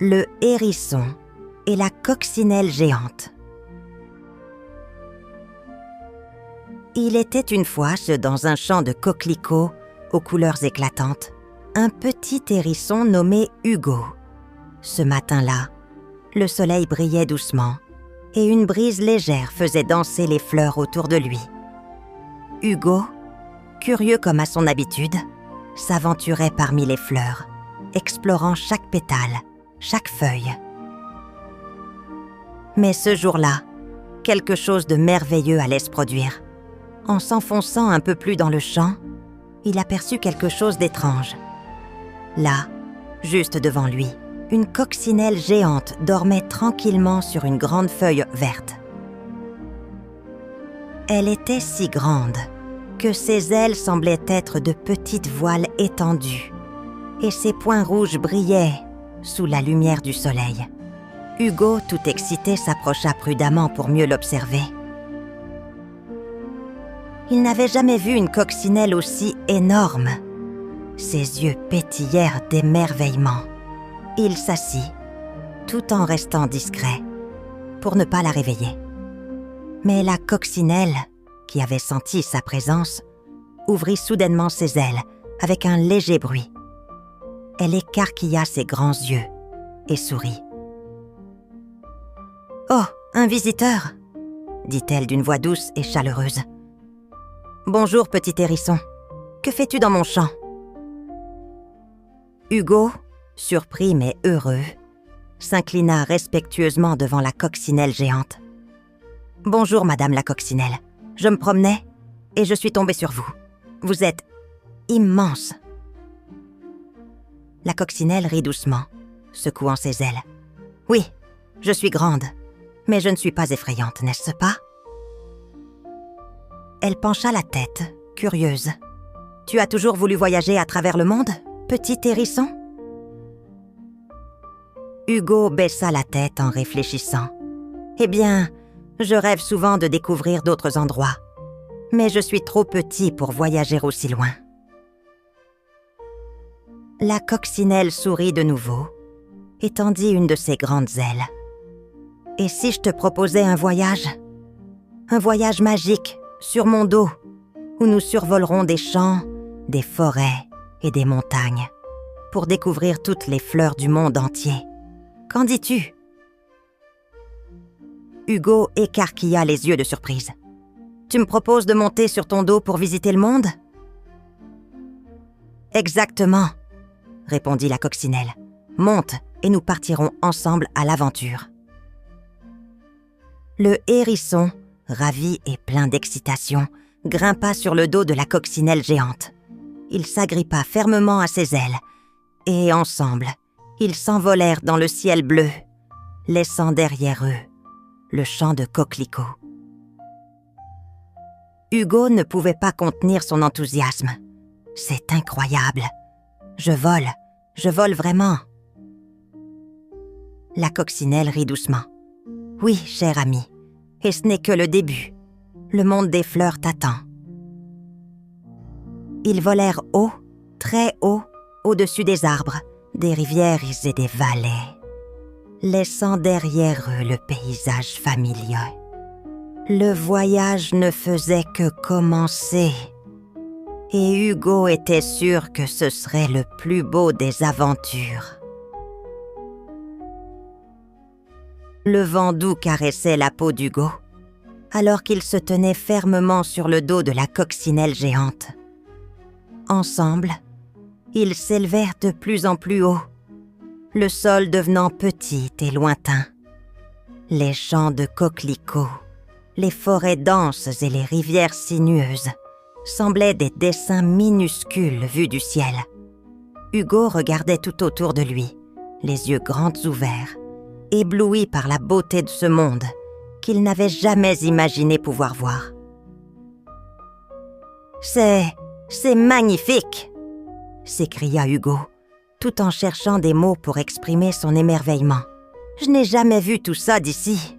Le hérisson et la coccinelle géante. Il était une fois, dans un champ de coquelicots aux couleurs éclatantes, un petit hérisson nommé Hugo. Ce matin-là, le soleil brillait doucement et une brise légère faisait danser les fleurs autour de lui. Hugo, curieux comme à son habitude, s'aventurait parmi les fleurs, explorant chaque pétale, chaque feuille. Mais ce jour-là, quelque chose de merveilleux allait se produire. En s'enfonçant un peu plus dans le champ, il aperçut quelque chose d'étrange. Là, juste devant lui, une coccinelle géante dormait tranquillement sur une grande feuille verte. Elle était si grande que ses ailes semblaient être de petites voiles étendues et ses poings rouges brillaient sous la lumière du soleil. Hugo, tout excité, s'approcha prudemment pour mieux l'observer. Il n'avait jamais vu une coccinelle aussi énorme. Ses yeux pétillèrent d'émerveillement. Il s'assit, tout en restant discret, pour ne pas la réveiller. Mais la coccinelle, qui avait senti sa présence, ouvrit soudainement ses ailes avec un léger bruit. Elle écarquilla ses grands yeux et sourit. « Oh, un visiteur !» dit-elle d'une voix douce et chaleureuse. « Bonjour, petit hérisson. Que fais-tu dans mon champ ?» Hugo, surpris mais heureux, s'inclina respectueusement devant la coccinelle géante. « Bonjour, madame la coccinelle. Je me promenais et je suis tombé sur vous. Vous êtes immense. » La coccinelle rit doucement, secouant ses ailes. « Oui, je suis grande, mais je ne suis pas effrayante, n'est-ce pas ?» Elle pencha la tête, curieuse. « Tu as toujours voulu voyager à travers le monde, petit hérisson ?» Hugo baissa la tête en réfléchissant. « Eh bien, je rêve souvent de découvrir d'autres endroits, mais je suis trop petit pour voyager aussi loin. » La coccinelle sourit de nouveau et tendit une de ses grandes ailes. « Et si je te proposais un voyage magique sur mon dos, où nous survolerons des champs, des forêts et des montagnes, pour découvrir toutes les fleurs du monde entier. Qu'en dis-tu ?» Hugo écarquilla les yeux de surprise. « Tu me proposes de monter sur ton dos pour visiter le monde ?» « Exactement, » répondit la coccinelle. « Monte et nous partirons ensemble à l'aventure. » Le hérisson, ravi et plein d'excitation, grimpa sur le dos de la coccinelle géante. Il s'agrippa fermement à ses ailes et ensemble, ils s'envolèrent dans le ciel bleu, laissant derrière eux le champ de coquelicots. Hugo ne pouvait pas contenir son enthousiasme. « C'est incroyable. Je vole vraiment. » La coccinelle rit doucement. « Oui, cher ami, et ce n'est que le début. Le monde des fleurs t'attend. » Ils volèrent haut, très haut, au-dessus des arbres, des rivières et des vallées, laissant derrière eux le paysage familier. Le voyage ne faisait que commencer, et Hugo était sûr que ce serait le plus beau des aventures. Le vent doux caressait la peau d'Hugo, alors qu'il se tenait fermement sur le dos de la coccinelle géante. Ensemble, ils s'élevèrent de plus en plus haut, le sol devenant petit et lointain. Les champs de coquelicots, les forêts denses et les rivières sinueuses semblaient des dessins minuscules vus du ciel. Hugo regardait tout autour de lui, les yeux grands ouverts, ébloui par la beauté de ce monde qu'il n'avait jamais imaginé pouvoir voir. « C'est magnifique !» s'écria Hugo, tout en cherchant des mots pour exprimer son émerveillement. « Je n'ai jamais vu tout ça d'ici. »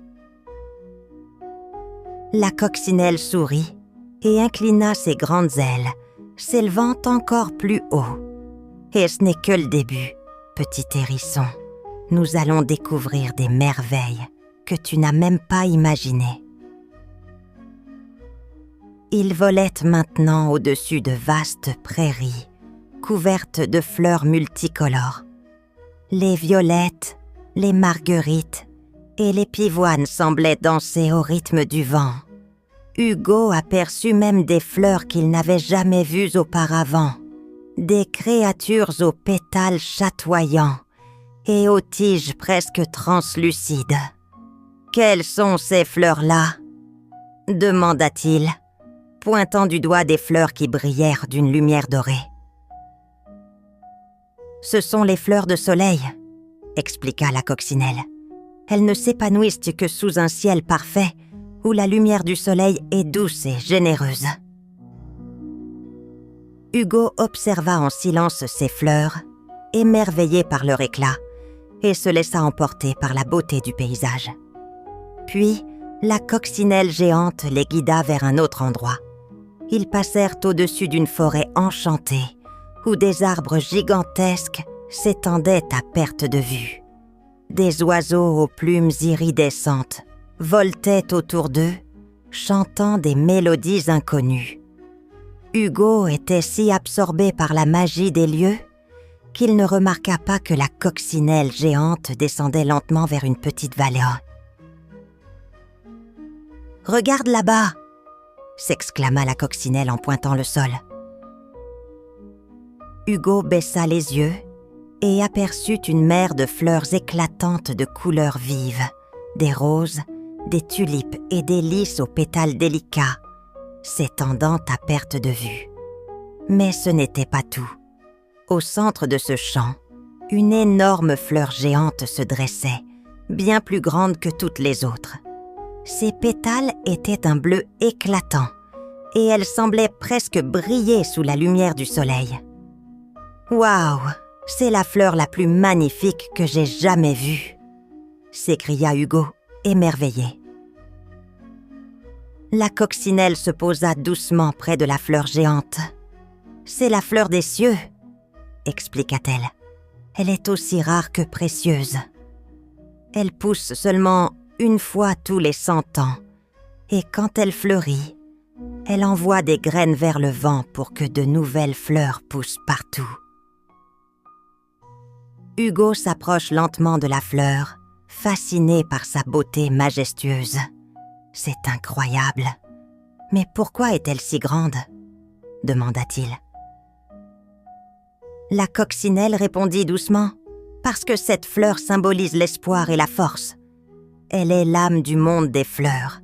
La coccinelle sourit et inclina ses grandes ailes, s'élevant encore plus haut. « Et ce n'est que le début, petit hérisson. nous allons découvrir des merveilles que tu n'as même pas imaginées. » Ils volaient maintenant au-dessus de vastes prairies, couvertes de fleurs multicolores. Les violettes, les marguerites et les pivoines semblaient danser au rythme du vent. Hugo aperçut même des fleurs qu'il n'avait jamais vues auparavant, des créatures aux pétales chatoyants et aux tiges presque translucides. « Quelles sont ces fleurs-là » demanda-t-il, pointant du doigt des fleurs qui brillèrent d'une lumière dorée. « Ce sont les fleurs de soleil, » expliqua la coccinelle. « Elles ne s'épanouissent que sous un ciel parfait, où la lumière du soleil est douce et généreuse. » Hugo observa en silence ces fleurs, émerveillé par leur éclat, et se laissa emporter par la beauté du paysage. Puis, la coccinelle géante les guida vers un autre endroit. Ils passèrent au-dessus d'une forêt enchantée, où des arbres gigantesques s'étendaient à perte de vue. Des oiseaux aux plumes iridescentes voltaient autour d'eux, chantant des mélodies inconnues. Hugo était si absorbé par la magie des lieux qu'il ne remarqua pas que la coccinelle géante descendait lentement vers une petite vallée. « Regarde là-bas !» s'exclama la coccinelle en pointant le sol. Hugo baissa les yeux et aperçut une mer de fleurs éclatantes de couleurs vives, des roses, des tulipes et des lys aux pétales délicats, s'étendant à perte de vue. Mais ce n'était pas tout. Au centre de ce champ, une énorme fleur géante se dressait, bien plus grande que toutes les autres. Ses pétales étaient d'un bleu éclatant, et elle semblait presque briller sous la lumière du soleil. « Waouh, c'est la fleur la plus magnifique que j'ai jamais vue !» s'écria Hugo, émerveillé. La coccinelle se posa doucement près de la fleur géante. « C'est la fleur des cieux !» expliqua-t-elle. « Elle est aussi rare que précieuse. Elle pousse seulement une fois tous les 100 ans, et quand elle fleurit, elle envoie des graines vers le vent pour que de nouvelles fleurs poussent partout. » Hugo s'approche lentement de la fleur, fasciné par sa beauté majestueuse. « C'est incroyable. Mais pourquoi est-elle si grande ?» demanda-t-il. La coccinelle répondit doucement, « Parce que cette fleur symbolise l'espoir et la force. Elle est l'âme du monde des fleurs,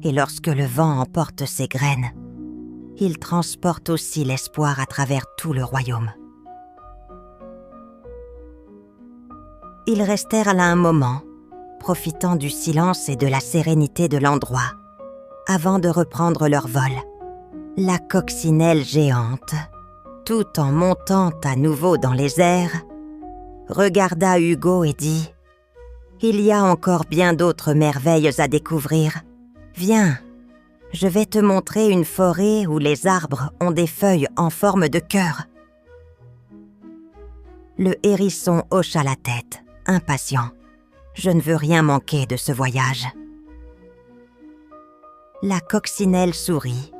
et lorsque le vent emporte ses graines, il transporte aussi l'espoir à travers tout le royaume. » Ils restèrent là un moment, profitant du silence et de la sérénité de l'endroit, avant de reprendre leur vol. La coccinelle géante, tout en montant à nouveau dans les airs, regarda Hugo et dit « Il y a encore bien d'autres merveilles à découvrir. Viens, je vais te montrer une forêt où les arbres ont des feuilles en forme de cœur. » Le hérisson hocha la tête, impatient. « Je ne veux rien manquer de ce voyage. » La coccinelle sourit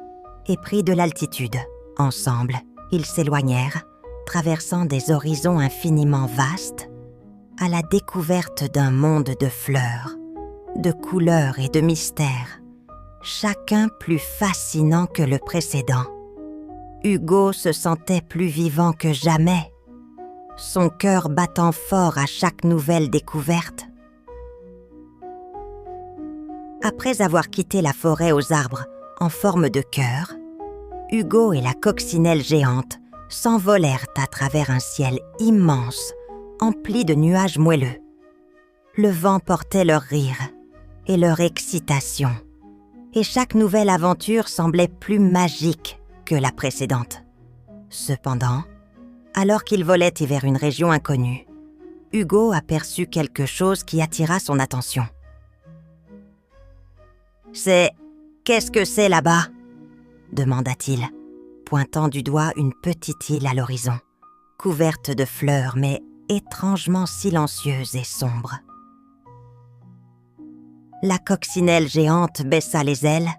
et prit de l'altitude. Ensemble, ils s'éloignèrent, traversant des horizons infiniment vastes, à la découverte d'un monde de fleurs, de couleurs et de mystères, chacun plus fascinant que le précédent. Hugo se sentait plus vivant que jamais, son cœur battant fort à chaque nouvelle découverte. Après avoir quitté la forêt aux arbres en forme de cœur, Hugo et la coccinelle géante s'envolèrent à travers un ciel immense, empli de nuages moelleux. Le vent portait leur rire et leur excitation, et chaque nouvelle aventure semblait plus magique que la précédente. Cependant, alors qu'ils volaient vers une région inconnue, Hugo aperçut quelque chose qui attira son attention. « Qu'est-ce que c'est là-bas » demanda-t-il, pointant du doigt une petite île à l'horizon, couverte de fleurs mais étrangement silencieuse et sombre. La coccinelle géante baissa les ailes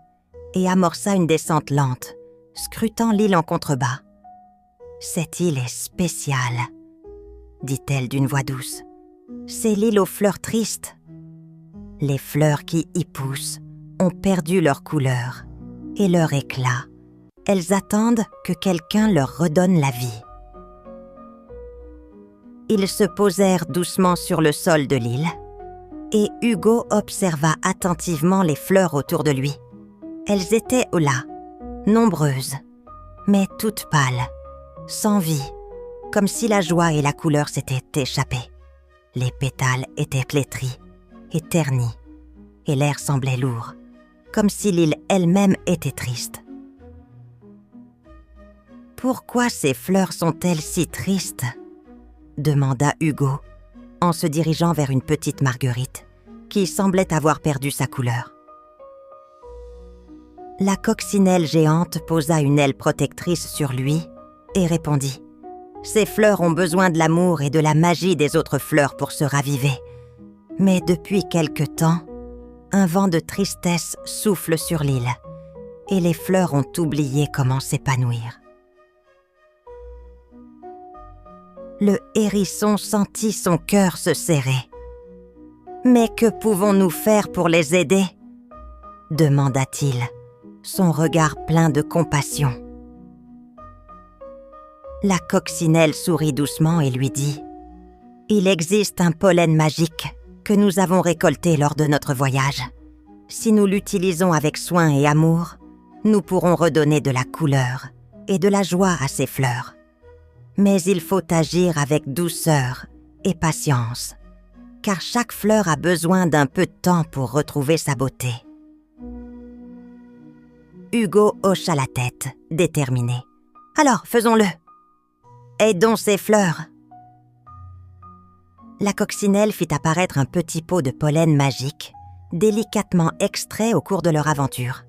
et amorça une descente lente, scrutant l'île en contrebas. « Cette île est spéciale, » dit-elle d'une voix douce. « C'est l'île aux fleurs tristes. Les fleurs qui y poussent ont perdu leur couleur et leur éclat. Elles attendent que quelqu'un leur redonne la vie. » Ils se posèrent doucement sur le sol de l'île et Hugo observa attentivement les fleurs autour de lui. Elles étaient là, nombreuses, mais toutes pâles, sans vie, comme si la joie et la couleur s'étaient échappées. Les pétales étaient flétris et ternis, et l'air semblait lourd, comme si l'île elle-même était triste. « Pourquoi ces fleurs sont-elles si tristes ?» demanda Hugo, en se dirigeant vers une petite marguerite qui semblait avoir perdu sa couleur. La coccinelle géante posa une aile protectrice sur lui et répondit « Ces fleurs ont besoin de l'amour et de la magie des autres fleurs pour se raviver. Mais depuis quelque temps, un vent de tristesse souffle sur l'île et les fleurs ont oublié comment s'épanouir. » Le hérisson sentit son cœur se serrer. « Mais que pouvons-nous faire pour les aider ?» demanda-t-il, son regard plein de compassion. La coccinelle sourit doucement et lui dit « Il existe un pollen magique que nous avons récolté lors de notre voyage. Si nous l'utilisons avec soin et amour, nous pourrons redonner de la couleur et de la joie à ces fleurs. Mais il faut agir avec douceur et patience, car chaque fleur a besoin d'un peu de temps pour retrouver sa beauté. » Hugo hocha la tête, déterminé. « Alors, faisons-le. Aidons ces fleurs. » La coccinelle fit apparaître un petit pot de pollen magique, délicatement extrait au cours de leur aventure.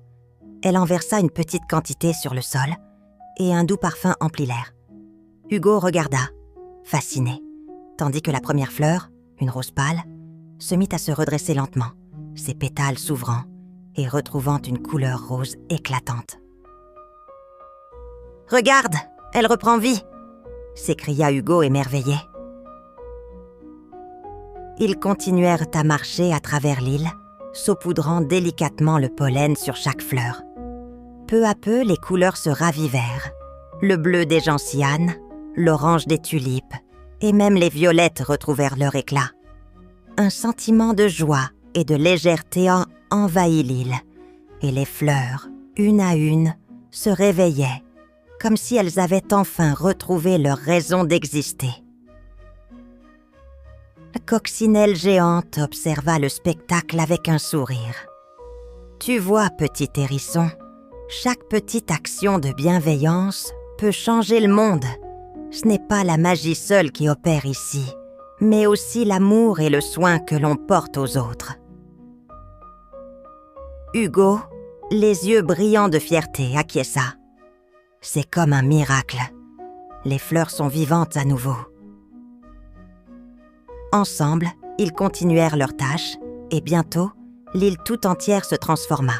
Elle en versa une petite quantité sur le sol, et un doux parfum emplit l'air. Hugo regarda, fasciné, tandis que la première fleur, une rose pâle, se mit à se redresser lentement, ses pétales s'ouvrant et retrouvant une couleur rose éclatante. « Regarde, elle reprend vie !» s'écria Hugo émerveillé. Ils continuèrent à marcher à travers l'île, saupoudrant délicatement le pollen sur chaque fleur. Peu à peu, les couleurs se ravivèrent. Le bleu des gentianes, l'orange des tulipes et même les violettes retrouvèrent leur éclat. Un sentiment de joie et de légèreté envahit l'île et les fleurs, une à une, se réveillaient comme si elles avaient enfin retrouvé leur raison d'exister. La coccinelle géante observa le spectacle avec un sourire. « Tu vois, petit hérisson, chaque petite action de bienveillance peut changer le monde. Ce n'est pas la magie seule qui opère ici, mais aussi l'amour et le soin que l'on porte aux autres. » Hugo, les yeux brillants de fierté, acquiesça. C'est comme un miracle. Les fleurs sont vivantes à nouveau. Ensemble, ils continuèrent leurs tâches et bientôt, l'île tout entière se transforma.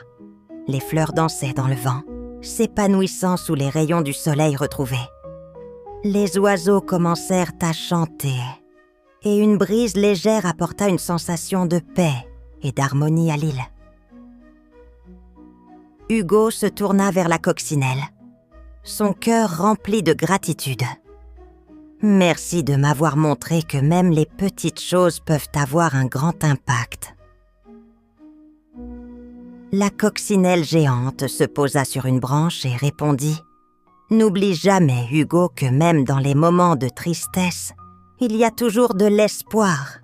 Les fleurs dansaient dans le vent, s'épanouissant sous les rayons du soleil retrouvé. Les oiseaux commencèrent à chanter et une brise légère apporta une sensation de paix et d'harmonie à l'île. Hugo se tourna vers la coccinelle, son cœur rempli de gratitude. « Merci de m'avoir montré que même les petites choses peuvent avoir un grand impact. » La coccinelle géante se posa sur une branche et répondit « N'oublie jamais, Hugo, que même dans les moments de tristesse, il y a toujours de l'espoir.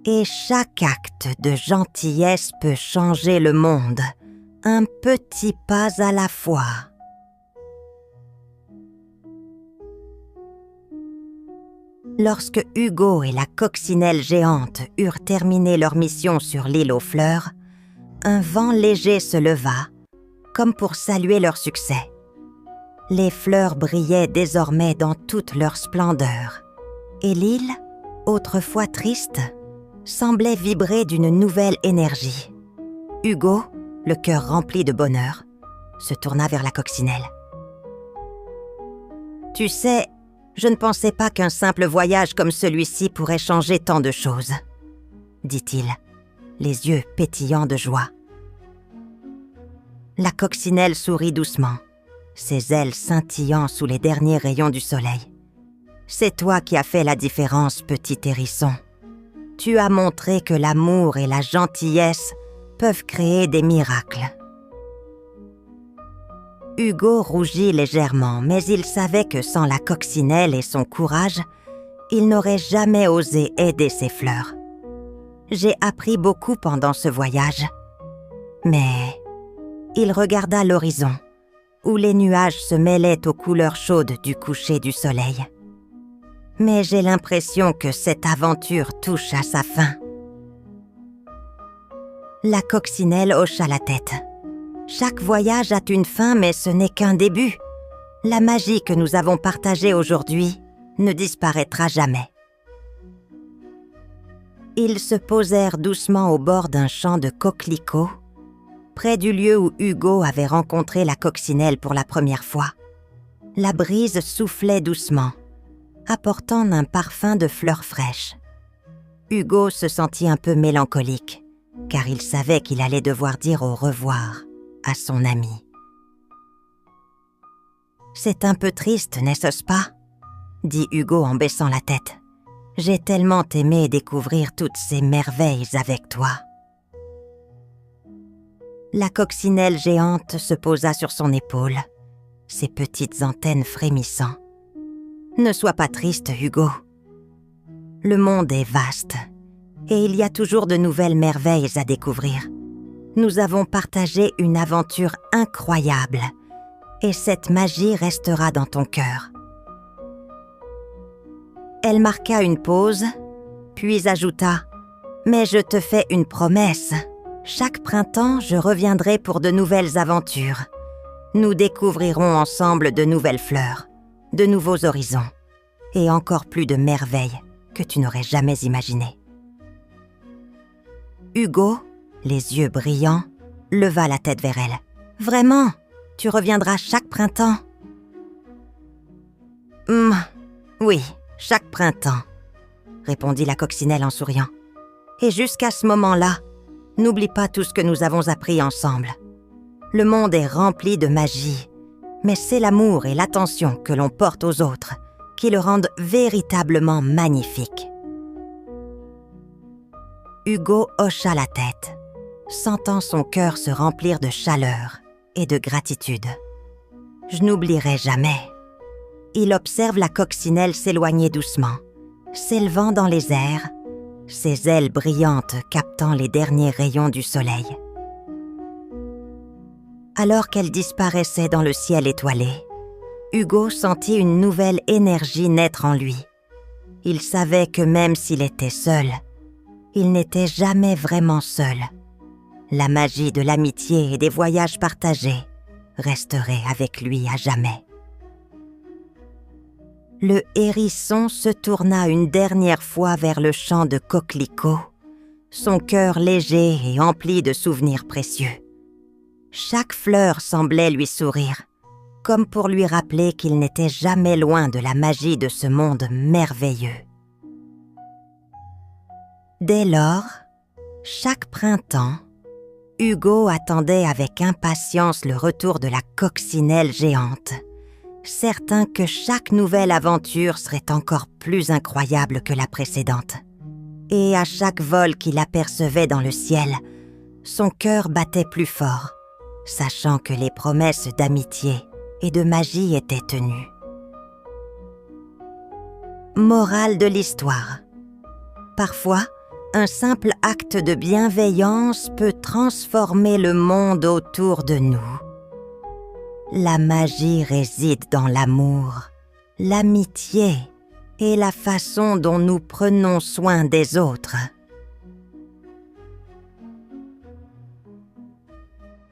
Et chaque acte de gentillesse peut changer le monde, un petit pas à la fois. » Lorsque Hugo et la coccinelle géante eurent terminé leur mission sur l'île aux fleurs, un vent léger se leva, comme pour saluer leur succès. Les fleurs brillaient désormais dans toute leur splendeur, et l'île autrefois triste, semblait vibrer d'une nouvelle énergie. Hugo, le cœur rempli de bonheur, se tourna vers la coccinelle. « Tu sais, je ne pensais pas qu'un simple voyage comme celui-ci pourrait changer tant de choses, » dit-il, les yeux pétillants de joie. La coccinelle sourit doucement, ses ailes scintillant sous les derniers rayons du soleil. « C'est toi qui as fait la différence, petit hérisson. Tu as montré que l'amour et la gentillesse peuvent créer des miracles. » Hugo rougit légèrement, mais il savait que sans la coccinelle et son courage, il n'aurait jamais osé aider ses fleurs. « J'ai appris beaucoup pendant ce voyage. » Mais il regarda l'horizon, où les nuages se mêlaient aux couleurs chaudes du coucher du soleil. « Mais j'ai l'impression que cette aventure touche à sa fin. » La coccinelle hocha la tête. « Chaque voyage a une fin, mais ce n'est qu'un début. La magie que nous avons partagée aujourd'hui ne disparaîtra jamais. » Ils se posèrent doucement au bord d'un champ de coquelicots, près du lieu où Hugo avait rencontré la coccinelle pour la première fois. La brise soufflait doucement, apportant un parfum de fleurs fraîches. Hugo se sentit un peu mélancolique, car il savait qu'il allait devoir dire au revoir à son ami. « C'est un peu triste, n'est-ce pas ?» dit Hugo en baissant la tête. « J'ai tellement aimé découvrir toutes ces merveilles avec toi. » La coccinelle géante se posa sur son épaule, ses petites antennes frémissant. « Ne sois pas triste, Hugo. Le monde est vaste, et il y a toujours de nouvelles merveilles à découvrir. Nous avons partagé une aventure incroyable, et cette magie restera dans ton cœur. » Elle marqua une pause, puis ajouta « Mais je te fais une promesse. Chaque printemps, je reviendrai pour de nouvelles aventures. Nous découvrirons ensemble de nouvelles fleurs, de nouveaux horizons, et encore plus de merveilles que tu n'aurais jamais imaginées. » Hugo, les yeux brillants, leva la tête vers elle. « Vraiment, tu reviendras chaque printemps ?»« Oui, chaque printemps, » répondit la coccinelle en souriant. « Et jusqu'à ce moment-là, n'oublie pas tout ce que nous avons appris ensemble. Le monde est rempli de magie, mais c'est l'amour et l'attention que l'on porte aux autres qui le rendent véritablement magnifique. » Hugo hocha la tête, sentant son cœur se remplir de chaleur et de gratitude. « Je n'oublierai jamais. » Il observe la coccinelle s'éloigner doucement, s'élevant dans les airs, ses ailes brillantes captant les derniers rayons du soleil. Alors qu'elle disparaissait dans le ciel étoilé, Hugo sentit une nouvelle énergie naître en lui. Il savait que même s'il était seul, il n'était jamais vraiment seul. La magie de l'amitié et des voyages partagés resterait avec lui à jamais. Le hérisson se tourna une dernière fois vers le champ de coquelicots, son cœur léger et empli de souvenirs précieux. Chaque fleur semblait lui sourire, comme pour lui rappeler qu'il n'était jamais loin de la magie de ce monde merveilleux. Dès lors, chaque printemps, Hugo attendait avec impatience le retour de la coccinelle géante, certain que chaque nouvelle aventure serait encore plus incroyable que la précédente. Et à chaque vol qu'il apercevait dans le ciel, son cœur battait plus fort, sachant que les promesses d'amitié et de magie étaient tenues. Morale de l'histoire. Parfois, un simple acte de bienveillance peut transformer le monde autour de nous. La magie réside dans l'amour, l'amitié et la façon dont nous prenons soin des autres.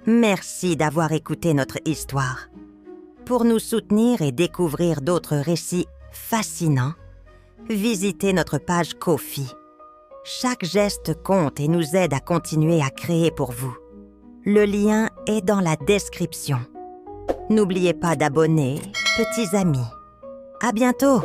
Merci d'avoir écouté notre histoire. Pour nous soutenir et découvrir d'autres récits fascinants, visitez notre page Ko-fi. Chaque geste compte et nous aide à continuer à créer pour vous. Le lien est dans la description. N'oubliez pas d'abonner, petits amis. À bientôt!